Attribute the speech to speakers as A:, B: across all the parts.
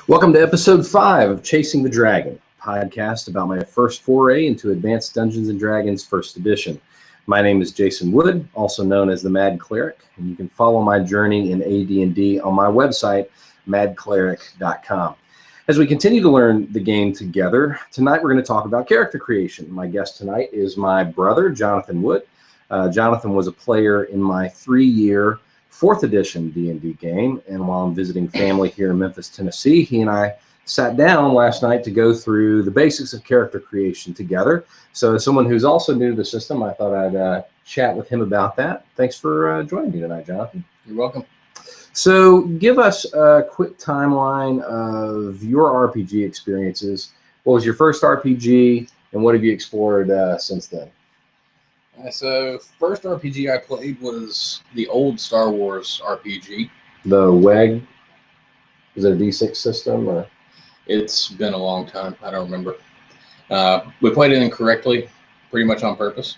A: Welcome to episode 5 of Chasing the Dragon, a podcast about my first foray into Advanced Dungeons & Dragons First Edition. My name is Jason Wood, also known as the Mad Cleric, and you can follow my journey in AD&D on my website, madcleric.com. As we continue to learn the game together, tonight we're going to talk about character creation. My guest tonight is my brother, Jonathan Wood. Jonathan was a player in my 3-year 4th edition D&D game, and while I'm visiting family here in Memphis, Tennessee, he and I sat down last night to go through the basics of character creation together. So as someone who's also new to the system, I thought I'd chat with him about that. Thanks for joining me tonight, Jonathan.
B: You're welcome.
A: So give us a quick timeline of your RPG experiences. What was your first RPG, and what have you explored since then?
B: So first RPG I played was the old Star Wars RPG.
A: The WEG? Is it a D6 system? Or?
B: It's been a long time. I don't remember. We played it incorrectly, pretty much on purpose.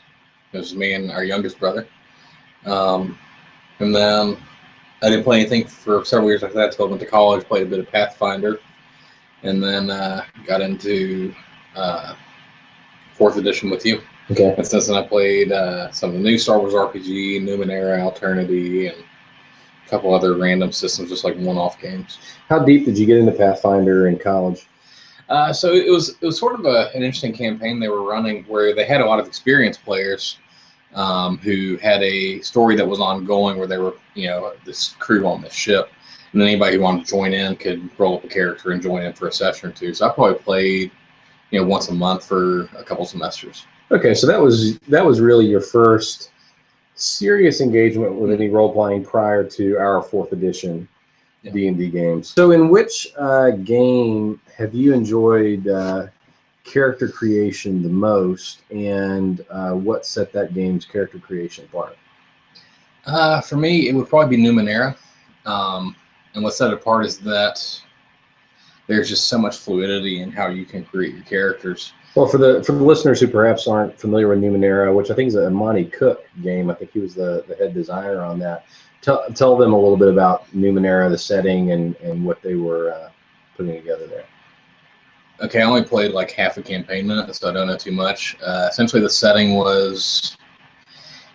B: It was me and our youngest brother. And then I didn't play anything for several years after that until I went to college, played a bit of Pathfinder, and then got into 4th edition with you.
A: Okay.
B: And since then, I played some of the new Star Wars RPG, Numenera, Alternity, and a couple other random systems, just like one-off games.
A: How deep did you get into Pathfinder in college?
B: So it was sort of an interesting campaign they were running where they had a lot of experienced players who had a story that was ongoing where they were, this crew on this ship. And then anybody who wanted to join in could roll up a character and join in for a session or two. So I probably played, once a month for a couple semesters.
A: Okay, so that was really your first serious engagement with any role-playing prior to our 4th edition D&D games. So in which game have you enjoyed character creation the most, and what set that game's character creation apart?
B: For me, it would probably be Numenera. And what set it apart is that there's just so much fluidity in how you can create your characters.
A: Well, for the listeners who perhaps aren't familiar with Numenera, which I think is a Monty Cook game, I think he was the head designer on that. Tell them a little bit about Numenera, the setting, and what they were putting together there.
B: Okay, I only played like half a campaign in it, so I don't know too much. Essentially, the setting was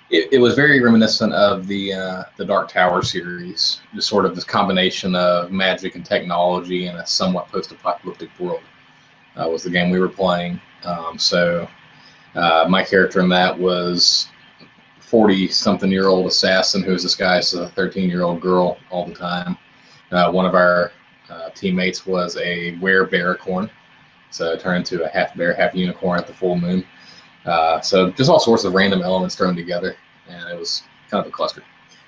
B: it was very reminiscent of the Dark Tower series, just sort of this combination of magic and technology in a somewhat post-apocalyptic world. Was the game we were playing. So my character in that was 40-something-year-old assassin who was disguised as a 13-year-old girl all the time. One of our teammates was a were-bearicorn, so turned into a half bear, half unicorn at the full moon. So just all sorts of random elements thrown together, and it was kind of a cluster.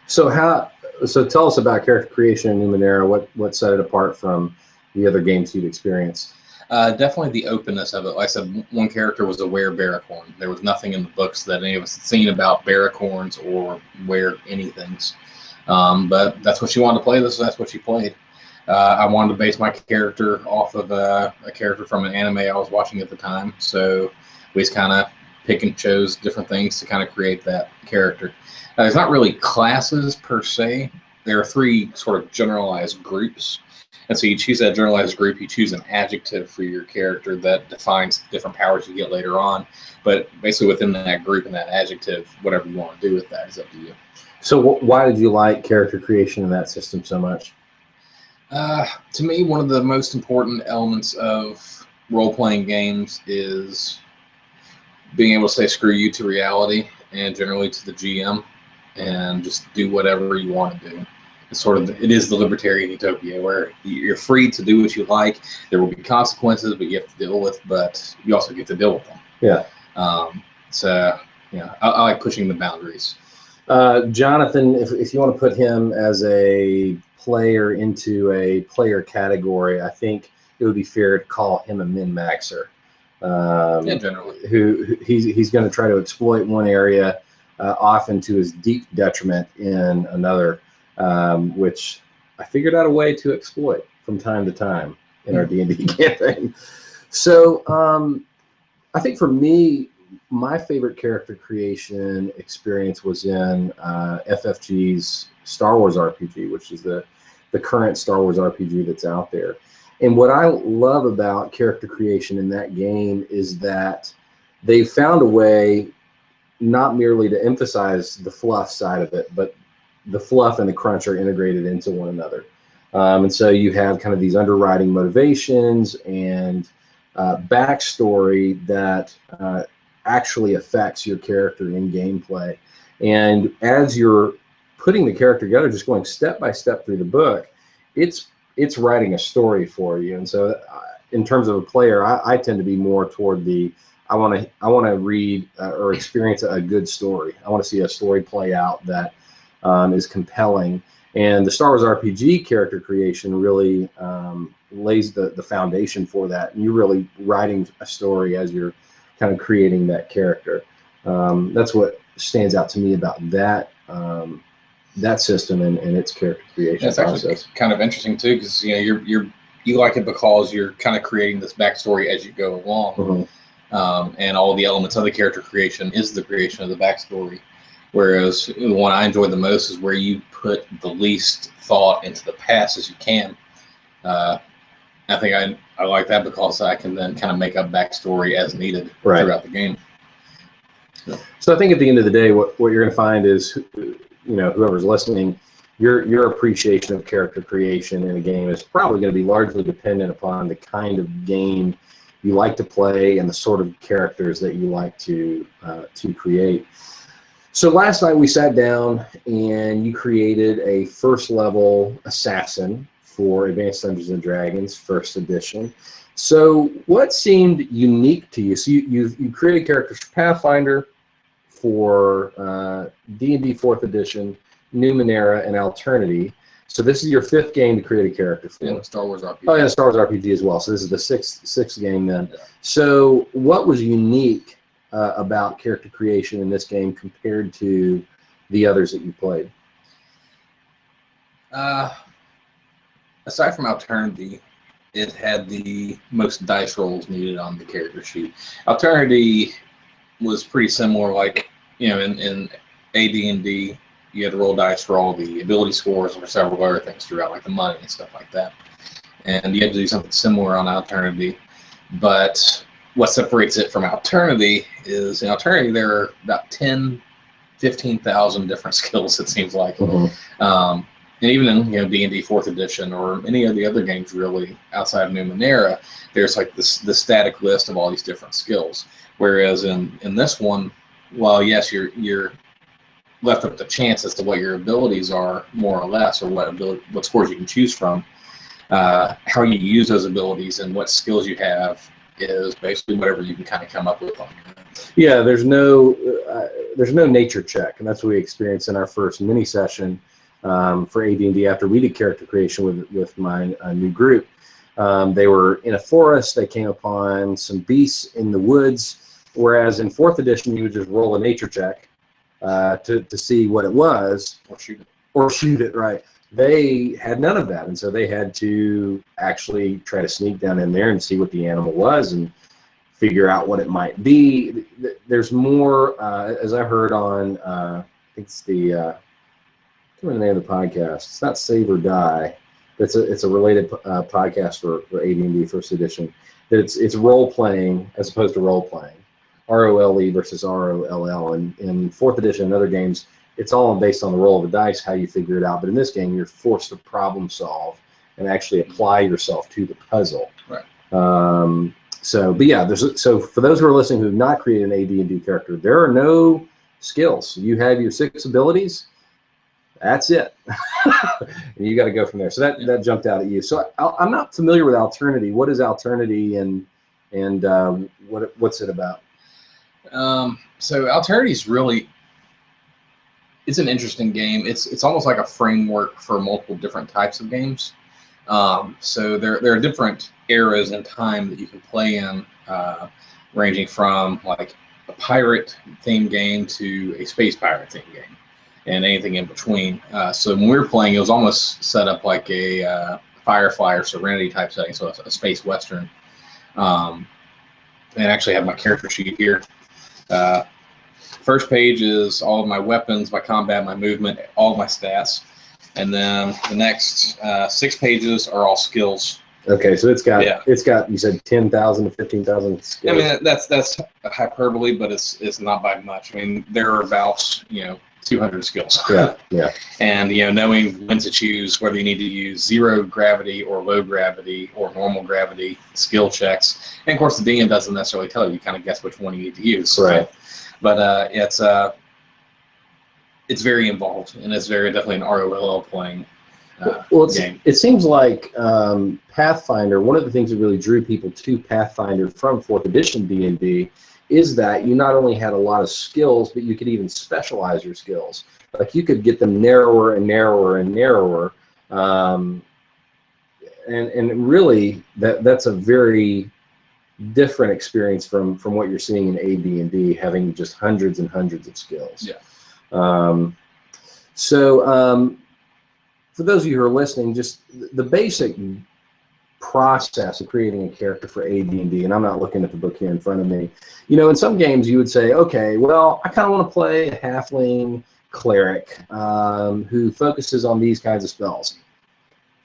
B: So
A: tell us about character creation in Numenera. What set it apart from the other games you'd experienced?
B: Definitely the openness of it. Like I said, one character was a were-bearicorn. There was nothing in the books that any of us had seen about bearicorns or were-anythings. But that's what she wanted to play, so that's what she played. I wanted to base my character off of a character from an anime I was watching at the time. So we just kind of pick and chose different things to kind of create that character. There's not really classes per se. There are 3 sort of generalized groups. And so you choose that generalized group, you choose an adjective for your character that defines different powers you get later on. But basically within that group and that adjective, whatever you want to do with that is up to you.
A: So why did you like character creation in that system so much?
B: To me, one of the most important elements of role-playing games is being able to say screw you to reality and generally to the GM and just do whatever you want to do. It is the libertarian utopia where you're free to do what you like. There will be consequences, but you have to deal with. But you also get to deal with them.
A: Yeah.
B: I like pushing the boundaries.
A: Jonathan, if you want to put him as a player into a player category, I think it would be fair to call him a min-maxer.
B: Generally.
A: Who he's going to try to exploit one area, often to his deep detriment in another. Which I figured out a way to exploit from time to time in our D&D campaign. So I think for me, my favorite character creation experience was in FFG's Star Wars RPG, which is the the current Star Wars RPG that's out there. And what I love about character creation in that game is that they found a way not merely to emphasize the fluff side of it, but the fluff and the crunch are integrated into one another. And so you have kind of these underwriting motivations and backstory that actually affects your character in gameplay. And as you're putting the character together, just going step by step through the book, it's writing a story for you. And so in terms of a player, I tend to be more toward the I want to read or experience a good story. I want to see a story play out that is compelling. And the Star Wars RPG character creation really lays the foundation for that. And you're really writing a story as you're kind of creating that character. That's what stands out to me about that system and its character creation process.
B: Actually kind of interesting too, because you like it because you're kind of creating this backstory as you go along.
A: Mm-hmm.
B: And all the elements of the character creation is the creation of the backstory. Whereas the one I enjoy the most is where you put the least thought into the past as you can. I think I like that because I can then kind of make up backstory as needed throughout the game.
A: So I think at the end of the day, what you're going to find is, whoever's listening, your appreciation of character creation in a game is probably going to be largely dependent upon the kind of game you like to play and the sort of characters that you like to create. So last night we sat down and you created a first level assassin for Advanced Dungeons and Dragons First Edition. So what seemed unique to you? So you created characters for Pathfinder, for D&D 4th Edition, Numenera, and Alternity. So this is your 5th game to create a character for.
B: Yeah, Star Wars RPG.
A: Oh yeah, Star Wars RPG as well. So this is the sixth game then.
B: Yeah.
A: So what was unique about character creation in this game compared to the others that you played?
B: Aside from Alternity, it had the most dice rolls needed on the character sheet. Alternity was pretty similar, like in AD&D. You had to roll dice for all the ability scores and for several other things throughout, like the money and stuff like that. And you had to do something similar on Alternity. But what separates it from Alternity is in Alternity there are about 15,000 different skills, it seems like.
A: Mm-hmm.
B: And even in D&D 4th Edition or any of the other games really outside of Numenera, there's like the static list of all these different skills. Whereas in this one, well, yes, you're left up to chance as to what your abilities are, more or less, or what scores you can choose from. How you use those abilities and what skills you have is basically whatever you can kind of come up with on your own.
A: Yeah, there's no nature check, and that's what we experienced in our first mini session for AD&D after we did character creation with my new group. They were in a forest. They came upon some beasts in the woods, whereas in 4th Edition you would just roll a nature check to see what it was. Or shoot it, right. They had none of that, and so they had to actually try to sneak down in there and see what the animal was and figure out what it might be. There's more, as I heard on, I think it's the, I can't remember the name of the podcast. It's not Save or Die. It's a related podcast for AD&D First Edition. That it's role playing as opposed to role playing. ROLE versus ROLL. And in 4th Edition and other games, it's all based on the roll of the dice, how you figure it out. But in this game, you're forced to problem solve and actually apply yourself to the puzzle.
B: Right.
A: So for those who are listening who have not created an AD&D character, there are no skills. You have your 6 abilities. That's it. And you got to go from there. So that jumped out at you. So I'm not familiar with Alternity. What is Alternity and what's it about?
B: So Alternity is really, it's an interesting game. It's almost like a framework for multiple different types of games. So there are different eras in time that you can play in, ranging from like a pirate themed game to a space pirate themed game, and anything in between. So when we were playing, it was almost set up like a Firefly or Serenity type setting, so it's a space western. And I actually have my character sheet here. First page is all of my weapons, my combat, my movement, all of my stats. And then the next 6 pages are all skills.
A: Okay, so it's got you said 10,000 to 15,000 skills.
B: I mean that's hyperbole, but it's not by much. I mean there are about 200 skills.
A: Yeah.
B: And knowing when to choose whether you need to use 0 gravity or low gravity or normal gravity skill checks. And of course the DM doesn't necessarily tell you. You kind of guess which one you need to use.
A: Right.
B: But it's very involved, and it's definitely an ROLL playing game.
A: It seems like Pathfinder, one of the things that really drew people to Pathfinder from 4th edition D&D is that you not only had a lot of skills, but you could even specialize your skills. Like you could get them narrower and narrower and narrower. And really, that's a very different experience from what you're seeing in AD&D, having just hundreds and hundreds of skills.
B: Yeah.
A: For those of you who are listening, just the basic process of creating a character for AD&D, and I'm not looking at the book here in front of me. In some games you would say, okay, well, I kind of want to play a halfling cleric who focuses on these kinds of spells.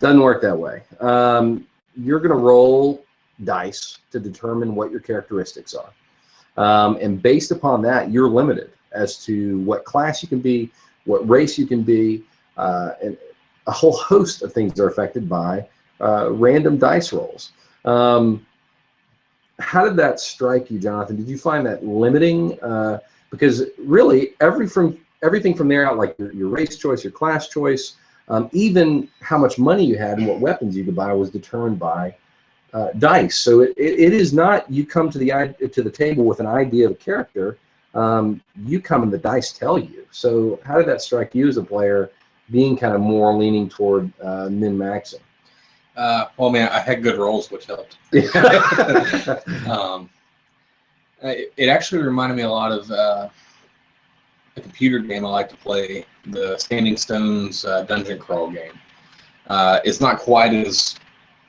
A: Doesn't work that way. You're going to roll dice to determine what your characteristics are. And based upon that, you're limited as to what class you can be, what race you can be, and a whole host of things are affected by random dice rolls. How did that strike you, Jonathan? Did you find that limiting? Because really, everything from there out, like your race choice, your class choice, even how much money you had and what weapons you could buy was determined by dice. So it is not you come to the table with an idea of a character. You come and the dice tell you. So how did that strike you as a player, being kind of more leaning toward min-maxing?
B: Well, man, I had good rolls, which helped. It actually reminded me a lot of a computer game I like to play, the Standing Stones dungeon crawl game. It's not quite as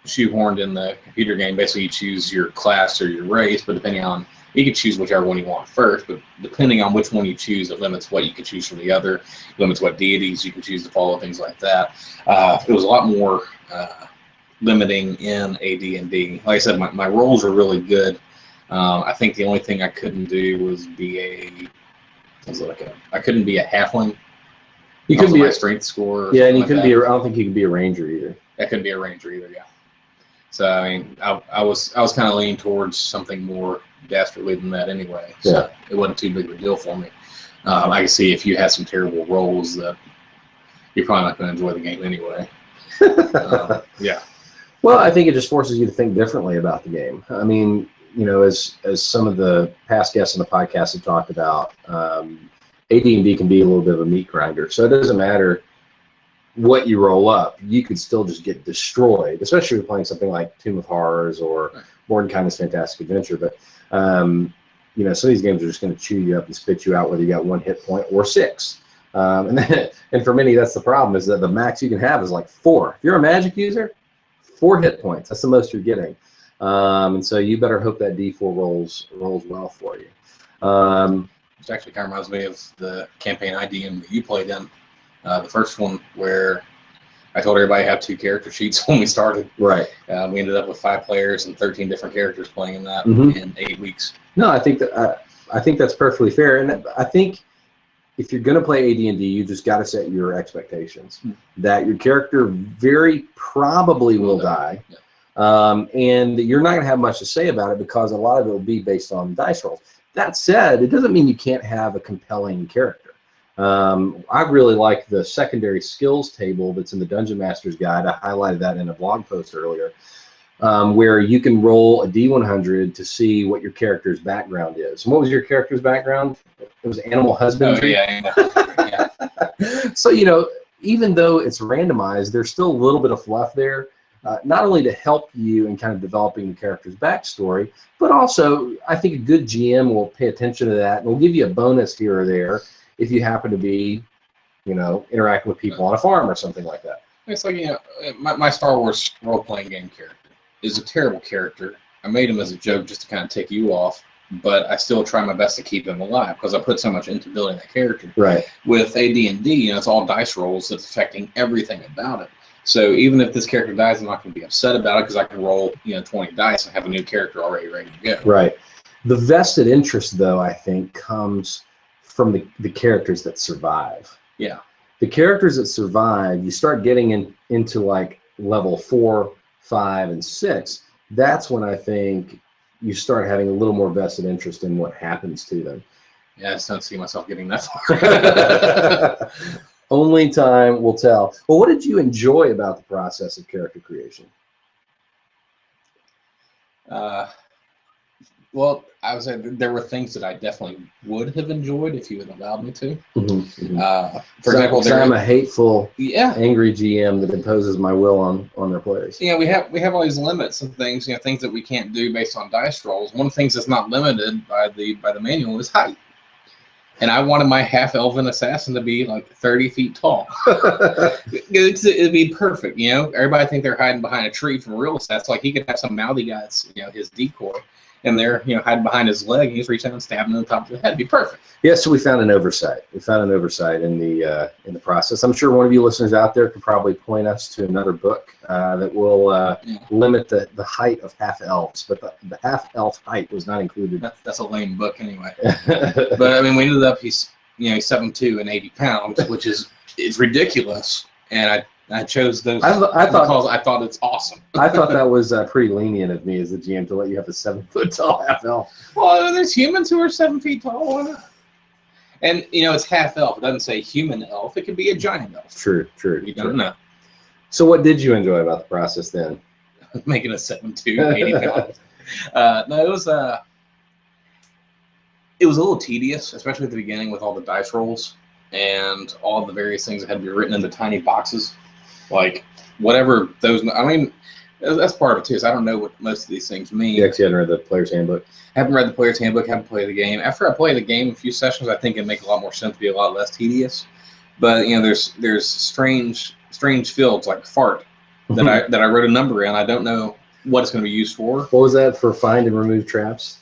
B: shoehorned in the computer game. Basically, you choose your class or your race, but you can choose whichever one you want first, but depending on which one you choose, it limits what you can choose from the other, it limits what deities you can choose to follow, things like that. It was a lot more limiting in AD&D. Like I said, my rolls are really good. I think the only thing I couldn't do was I couldn't be a halfling. You couldn't be a strength score.
A: Yeah, and you couldn't be. I don't think you could be a ranger either.
B: I couldn't be a ranger either. Yeah. So I mean, I was kind of leaning towards something more dastardly than that anyway. So it wasn't too big of a deal for me. I can see if you had some terrible rolls that you're probably not going to enjoy the game anyway. Yeah.
A: Well, I think it just forces you to think differently about the game. I mean, as some of the past guests on the podcast have talked about, AD&D can be a little bit of a meat grinder. So it doesn't matter what you roll up, you could still just get destroyed, especially if you're playing something like Tomb of Horrors or Mordenkainen's Fantastic Adventure. But some of these games are just going to chew you up and spit you out, whether you got 1 hit point or 6. And for many, that's the problem, is that the max you can have is like 4. If you're a magic user, 4 hit points. That's the most you're getting. And so you better hope that D4 rolls well for you.
B: Which actually kind of reminds me of the campaign IDM that you played in. The first one where I told everybody I have 2 character sheets when we started.
A: Right.
B: We ended up with 5 players and 13 different characters playing in that in 8 weeks.
A: No, I think that's perfectly fair, and I think if you're going to play AD&D, you just got to set your expectations that your character very probably will die, and you're not going to have much to say about it because a lot of it will be based on dice rolls. That said, it doesn't mean you can't have a compelling character. I really like the secondary skills table that's in the Dungeon Master's Guide. I highlighted that in a blog post earlier, where you can roll a D100 to see what your character's background is. And what was your character's background? It was animal husbandry.
B: Oh, yeah.
A: So, even though it's randomized, there's still a little bit of fluff there, not only to help you in kind of developing the character's backstory, but also I think a good GM will pay attention to that and will give you a bonus here or there if you happen to be, interacting with people on a farm or something like that.
B: It's like, my Star Wars role-playing game character is a terrible character. I made him as a joke just to kind of tick you off, but I still try my best to keep him alive because I put so much into building that character.
A: Right.
B: With AD&D, it's all dice rolls that's affecting everything about it. So even if this character dies, I'm not going to be upset about it because I can roll 20 dice and have a new character already ready to go.
A: Right. The vested interest, though, I think, comes from the characters that survive.
B: Yeah.
A: The characters that survive, you start getting into like level 4, 5, and 6. That's when I think you start having a little more vested interest in what happens to them.
B: Yeah, I just don't see myself getting that far.
A: Only time will tell. Well, what did you enjoy about the process of character creation?
B: Well, I would say there were things that I definitely would have enjoyed if you had allowed me to. For example,
A: I'm a hateful,
B: yeah,
A: angry GM that imposes my will on their players.
B: Yeah, we have all these limits and things, things that we can't do based on dice rolls. One of the things that's not limited by the manual is height. And I wanted my half-elven assassin to be like 30 feet tall. It'd be perfect, Everybody think they're hiding behind a tree from real estate. Like he could have some mouthy guy, his decoy, and they're hiding behind his leg, and he's reaching out and stabbing in the top of the head. It'd be perfect.
A: Yeah, so we found an oversight. We found an oversight in the process. I'm sure one of you listeners out there could probably point us to another book that will limit the height of half elves, but the half elf height was not included.
B: That's a lame book anyway. But I mean, we ended up he's 7'2" and 80 pounds, which is ridiculous. And I chose those because I thought it's awesome.
A: I thought that was pretty lenient of me as the GM to let you have a 7 foot tall half elf.
B: Well, there's humans who are 7 feet tall. And, it's half elf. It doesn't say human elf. It could be a giant elf.
A: True.
B: You don't know.
A: So what did you enjoy about the process then?
B: Making a 7'2", 80 pounds. No, it was a little tedious, especially at the beginning with all the dice rolls and all the various things that had to be written in the tiny boxes. Like, whatever those... I mean, that's part of it, too, is I don't know what most of these things mean.
A: You actually hadn't read the player's handbook?
B: I haven't read the player's handbook, haven't played the game. After I play the game a few sessions, I think it'd make a lot more sense to be a lot less tedious. But, there's strange fields like fart that I wrote a number in. I don't know what it's going to be used for.
A: What was that, for find and remove traps?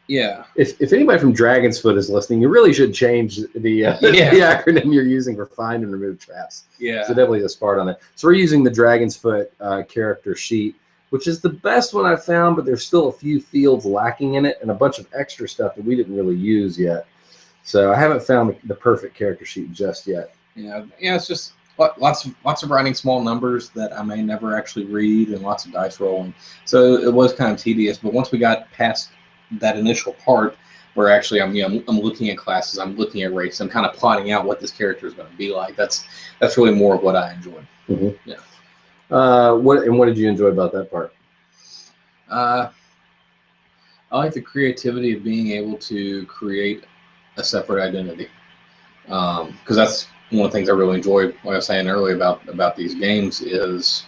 B: Yeah.
A: If anybody from Dragon's Foot is listening, you really should change the acronym you're using for find and remove traps.
B: Yeah.
A: So definitely a smart on that. So we're using the Dragon's Foot character sheet, which is the best one I've found, but there's still a few fields lacking in it and a bunch of extra stuff that we didn't really use yet. So I haven't found the perfect character sheet just yet.
B: Yeah, it's just lots of writing small numbers that I may never actually read and lots of dice rolling. So it was kind of tedious, but once we got past that initial part where actually I'm looking at classes, I'm looking at race, I'm kind of plotting out what this character is going to be like. That's really more of what I enjoyed. Yeah.
A: What did you enjoy about that part?
B: I like the creativity of being able to create a separate identity, because that's one of the things I really enjoy. Like I was saying earlier about these games is,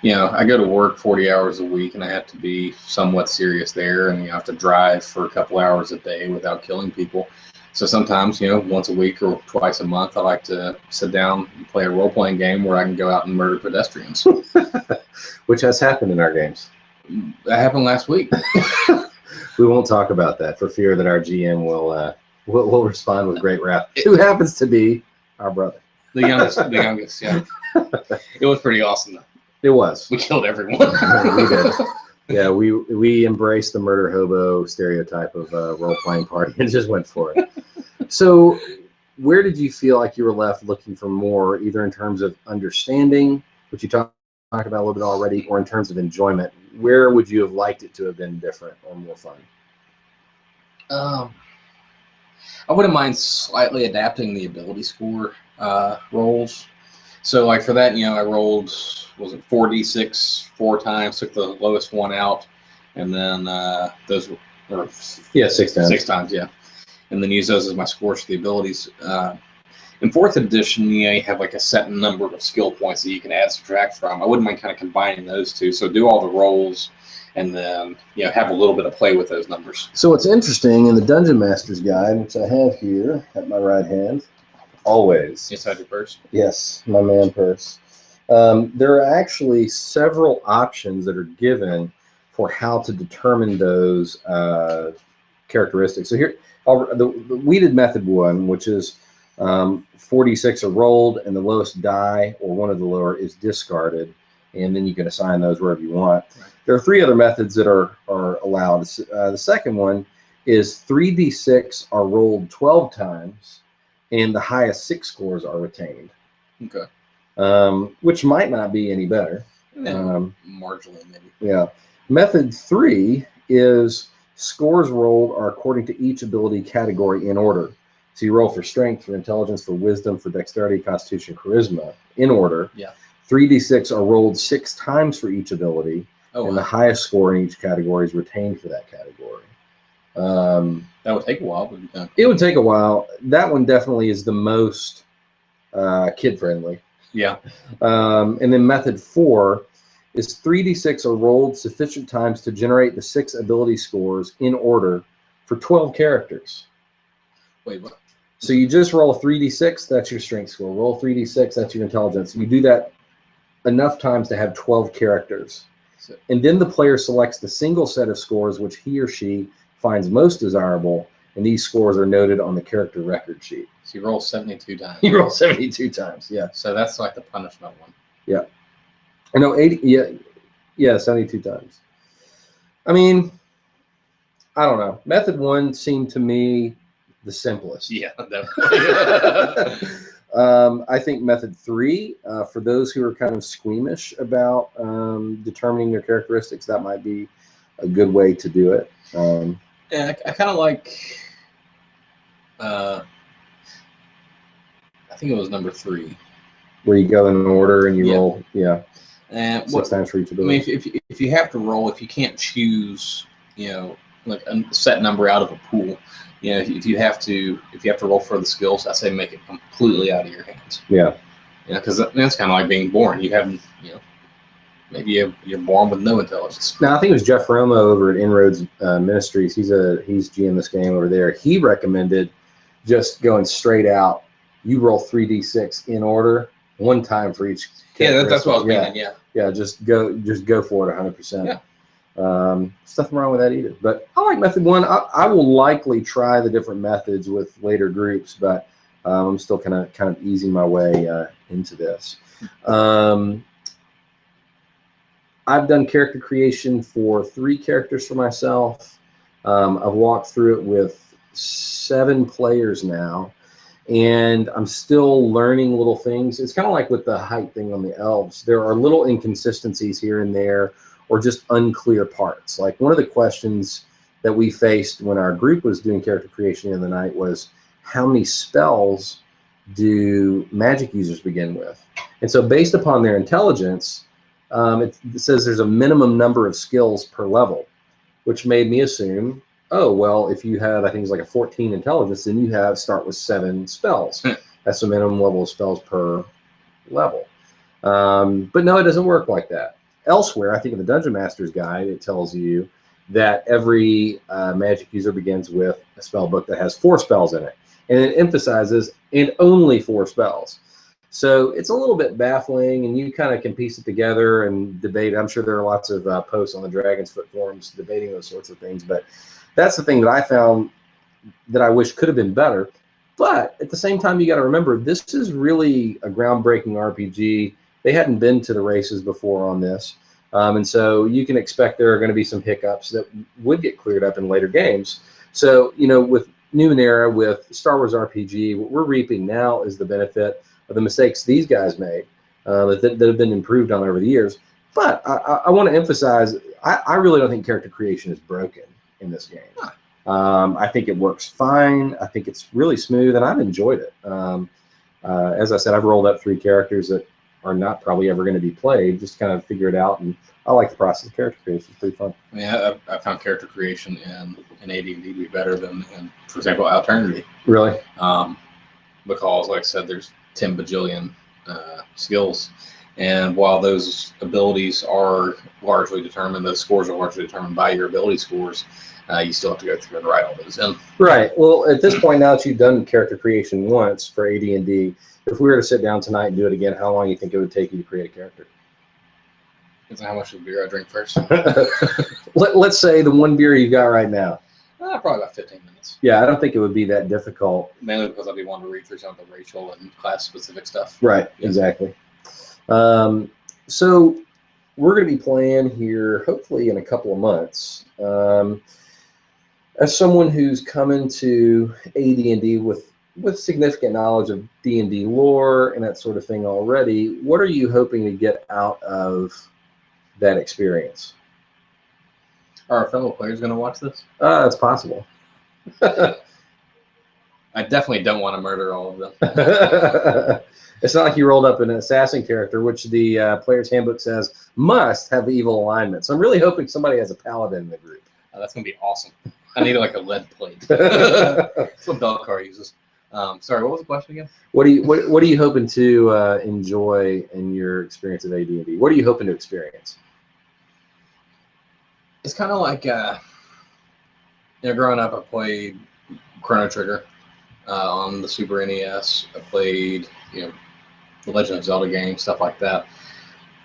B: I go to work 40 hours a week and I have to be somewhat serious there, and I have to drive for a couple hours a day without killing people. So sometimes, once a week or twice a month, I like to sit down and play a role-playing game where I can go out and murder pedestrians.
A: Which has happened in our games.
B: That happened last week.
A: We won't talk about that for fear that our GM will respond with great wrath. Who happens to be our brother.
B: The youngest, yeah. It was pretty awesome, though.
A: It was.
B: We killed everyone.
A: We did. Yeah, we embraced the murder hobo stereotype of role-playing party and just went for it. So where did you feel like you were left looking for more, either in terms of understanding, which you talked about a little bit already, or in terms of enjoyment? Where would you have liked it to have been different or more fun?
B: I wouldn't mind slightly adapting the ability score rolls. So like for that, I rolled, 4d6 4 times, took the lowest one out, and then those were
A: 6 times.
B: 6 times, yeah. And then use those as my scores for the abilities. In 4th edition, you have like a set number of skill points that you can add, subtract from. I wouldn't mind kind of combining those two. So do all the rolls and then have a little bit of play with those numbers.
A: So what's interesting in the Dungeon Master's Guide, which I have here at my right hand, always.
B: Inside your purse?
A: Yes, my man purse. There are actually several options that are given for how to determine those characteristics. So here, we did method 1, which is 4d6 are rolled, and the lowest die or one of the lower is discarded, and then you can assign those wherever you want. Right. There are 3 other methods that are allowed. The second one is 3d6 are rolled 12 times, and the highest 6 scores are retained.
B: Okay.
A: Which might not be any better.
B: Marginally, maybe.
A: Yeah. Method 3 is scores rolled are according to each ability category in order. So you roll for strength, for intelligence, for wisdom, for dexterity, constitution, charisma in order.
B: Yeah.
A: 3d6 are rolled 6 times for each ability, and the highest score in each category is retained for that category.
B: That would take a while. But
A: it would take a while. That one definitely is the most kid-friendly.
B: Yeah.
A: And then method 4 is 3d6 are rolled sufficient times to generate the 6 ability scores in order for 12 characters.
B: Wait, what?
A: So you just roll 3d6, that's your strength score. Roll 3d6, that's your intelligence. You do that enough times to have 12 characters. And then the player selects the single set of scores which he or she finds most desirable, and these scores are noted on the character record sheet.
B: So you roll 72 times.
A: You roll 72 times, yeah.
B: So that's like the punishment one.
A: Yeah. I know 80, yeah, 72 times. I mean, I don't know. Method 1 seemed to me the simplest.
B: Yeah, definitely.
A: I think method 3, for those who are kind of squeamish about determining their characteristics, that might be a good way to do it.
B: Yeah, I kind of like. I think it was number 3,
A: where you go in order and you roll,
B: and
A: 6 times for each ability.
B: I mean, if you have to roll, if you can't choose, like a set number out of a pool, if you have to roll for the skills, I say make it completely out of your hands.
A: Yeah.
B: Because that's kind of like being born. You haven't, maybe you're born with no intelligence.
A: Now I think it was Jeff Romo over at Inroads Ministries. He's GM this game over there. He recommended just going straight out. You roll 3d6 in order, 1 time for each.
B: Yeah, that's what I was meaning. Yeah.
A: Yeah, just go for it 100%.
B: Yeah.
A: There's nothing wrong with that either. But I like method 1. I will likely try the different methods with later groups, but I'm still kind of easing my way into this. I've done character creation for 3 characters for myself. I've walked through it with 7 players now, and I'm still learning little things. It's kind of like with the height thing on the elves. There are little inconsistencies here and there, or just unclear parts. Like one of the questions that we faced when our group was doing character creation the other night was, how many spells do magic users begin with? And so based upon their intelligence, it says there's a minimum number of skills per level, which made me assume, oh, well, if you have, I think it's like a 14 intelligence, then you start with 7 spells. That's the minimum level of spells per level. But no, it doesn't work like that. Elsewhere, I think in the Dungeon Master's Guide, it tells you that every magic user begins with a spell book that has 4 spells in it. And it emphasizes, and only 4 spells. So it's a little bit baffling, and you kind of can piece it together and debate. I'm sure there are lots of posts on the Dragon's Foot forums debating those sorts of things. But that's the thing that I found that I wish could have been better. But at the same time, you got to remember, this is really a groundbreaking RPG. They hadn't been to the races before on this. And so you can expect there are going to be some hiccups that would get cleared up in later games. So, with Numenera, with Star Wars RPG, what we're reaping now is the benefit of the mistakes these guys made that have been improved on over the years. But I want to emphasize, I really don't think character creation is broken in this game. I think it works fine. I think it's really smooth, and I've enjoyed it. As I said, I've rolled up 3 characters that are not probably ever going to be played, just kind of figure it out. And I like the process of character creation. It's pretty fun.
B: Yeah, I found character creation in AD&D to be better than, for example, Alternity.
A: Really?
B: Because, like I said, there's 10 bajillion skills. And while those abilities are largely determined, those scores are largely determined by your ability scores, you still have to go through and write all those in.
A: Right. Well, at this point, now that you've done character creation once for AD&D, if we were to sit down tonight and do it again, how long do you think it would take you to create a character?
B: Depends on how much of the beer I drink first.
A: Let's say the 1 beer you got right now.
B: Probably about 15 minutes.
A: Yeah, I don't think it would be that difficult.
B: Mainly because I'd be wanting to read through some of the racial and class-specific stuff.
A: Right, exactly. So we're going to be playing here hopefully in a couple of months. As someone who's come into AD&D with significant knowledge of D&D lore and that sort of thing already, what are you hoping to get out of that experience?
B: Are our fellow players going to watch this?
A: It's possible.
B: I definitely don't want to murder all of them.
A: It's not like you rolled up an assassin character, which the player's handbook says must have evil alignment. So I'm really hoping somebody has a paladin in the group.
B: Oh, that's going to be awesome. I need like a lead plate. That's what Belcar uses. Sorry, what was the question again?
A: What are you hoping to enjoy in your experience of AD&D? What are you hoping to experience?
B: It's kind of like, growing up, I played Chrono Trigger on the Super NES. I played, the Legend of Zelda games, stuff like that.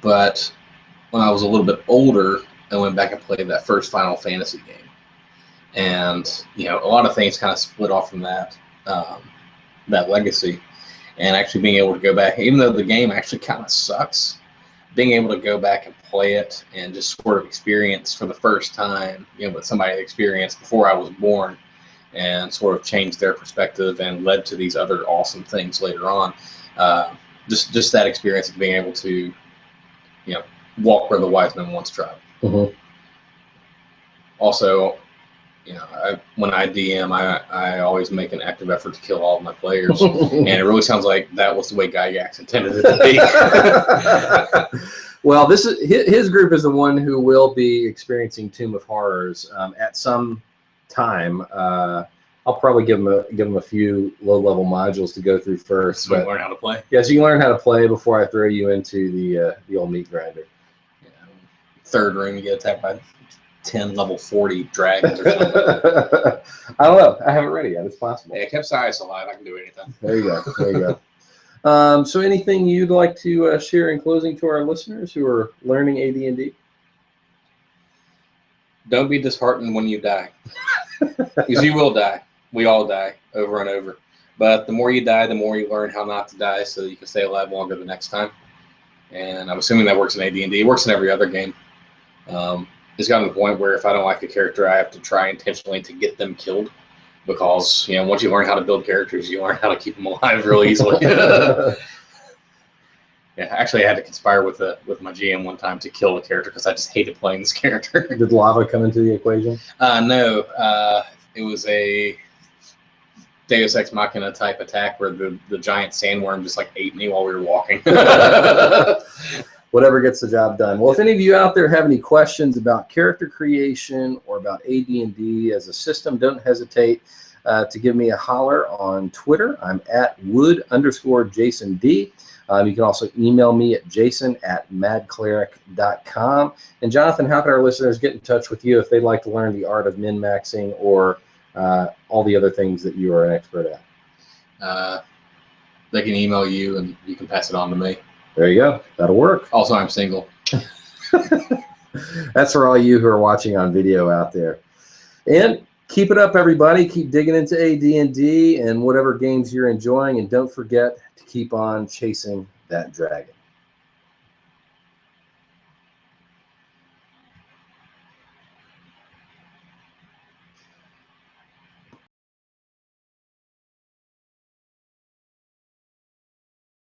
B: But when I was a little bit older, I went back and played that first Final Fantasy game. And, a lot of things kind of split off from that legacy. And actually being able to go back, even though the game actually kind of sucks, being able to go back and play it and just sort of experience for the first time, what somebody had experienced before I was born, and sort of change their perspective and led to these other awesome things later on. Just that experience of being able to, walk where the wise men once trod.
A: Mm-hmm.
B: Also, when I DM, I always make an active effort to kill all of my players, and it really sounds like that was the way Gygax intended it to be.
A: Well, this is his group is the one who will be experiencing Tomb of Horrors at some time. I'll probably give them a few low-level modules to go through first.
B: So you learn how to play.
A: Yeah, so you can learn how to play before I throw you into the old meat grinder.
B: Third room, you get attacked by 10 level 40 dragons or something.
A: I don't know. I haven't read it yet. It's possible.
B: Yeah, I kept Sias alive. I can do anything.
A: There you go. So anything you'd like to share in closing to our listeners who are learning AD&D?
B: Don't be disheartened when you die. Because you will die. We all die over and over. But the more you die, the more you learn how not to die so that you can stay alive longer the next time. And I'm assuming that works in AD&D. It works in every other game. It's gotten to the point where if I don't like a character, I have to try intentionally to get them killed. Because, once you learn how to build characters, you learn how to keep them alive real easily. Yeah, actually, I had to conspire with my GM one time to kill the character because I just hated playing this character.
A: Did lava come into the equation?
B: No. It was a Deus Ex Machina type attack where the giant sandworm just ate me while we were walking.
A: Whatever gets the job done. Well, if any of you out there have any questions about character creation or about AD&D as a system, don't hesitate to give me a holler on Twitter. I'm at Wood_JasonD. You can also email me at jason@madcleric.com. And Jonathan, how can our listeners get in touch with you if they'd like to learn the art of min-maxing or all the other things that you are an expert at?
B: They can email you and you can pass it on to me.
A: There you go. That'll work.
B: Also, I'm single.
A: That's for all you who are watching on video out there. And keep it up, everybody. Keep digging into AD&D and whatever games you're enjoying. And don't forget to keep on chasing that dragon.